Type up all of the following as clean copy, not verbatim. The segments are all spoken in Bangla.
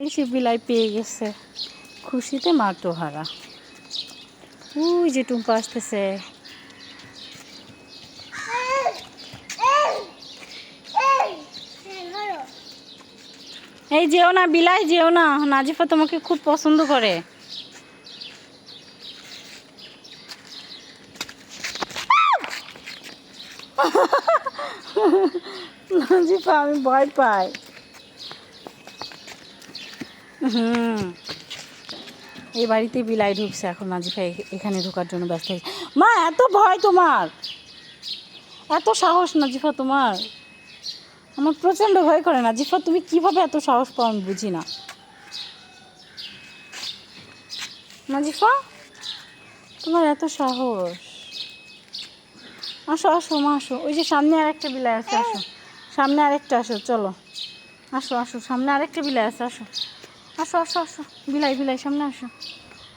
এসে বিলাই পেয়ে গেছে, খুশিতে মাটোহারা। ওই যে টুম্পা আসতেছে। এই যেও না বিলাই, যেও না, নাজিফা তোমাকে খুব পছন্দ করে। নাজিফা আমি ভয় পাই। এই বাড়িতে বিলাই ঢুকছে, এখন নাজিফা এখানে ঢোকার জন্য ব্যস্ত হয়েছে। মা এত ভয় তোমার, এত সাহস নাজিফা তোমার, আমার প্রচণ্ড ভয় করে। নাজিফা তুমি কিভাবে এত সাহস পাও আমি বুঝি না। নাজিফা তোমার এত সাহস। আসো আসো মা আসো, ওই যে সামনে আরেকটা বিলাই আছে, আসো সামনে আরেকটা, আসো চলো আসো আসো, সামনে আরেকটা বিলাই আছে, আসো আসো আসো আসো, বিলাই বিলাই সামনে আসো,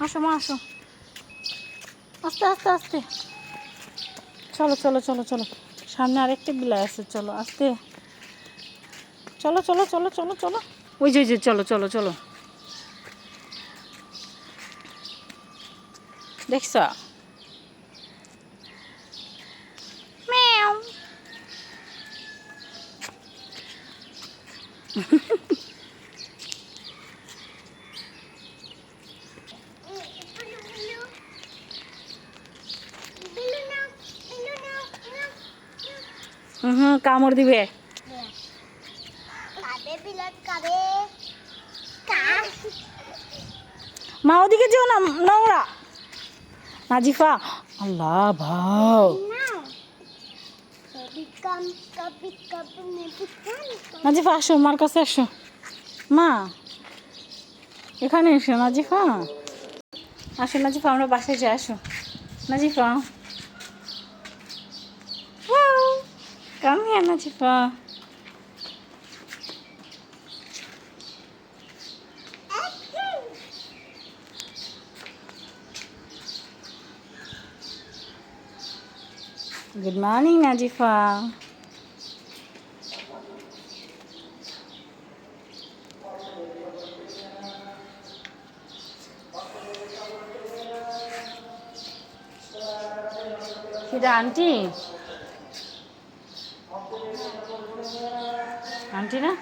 আসো মা আসো, আস্তে আস্তে আস্তে, চলো চলো চলো চলো, সামনে আরেকটা বিলাই আছে, চলো আস্তে, চলো চলো চলো চলো চলো, ওই যে চলো চলো চলো, দেখছ ম্যাও। কামড় দিবে। মা ওদিকে যেও না, নোংরা। নাজিফা আল্লাহ ভাও। নাজিফা আসো, মার কাছে আসো, মা এখানে এসো নাজিফা, আসো নাজিফা, আমরা বাসায় যাই, আসো Najifa, come here Najifa. Good morning, Najifa. Kita auntie. Auntie na?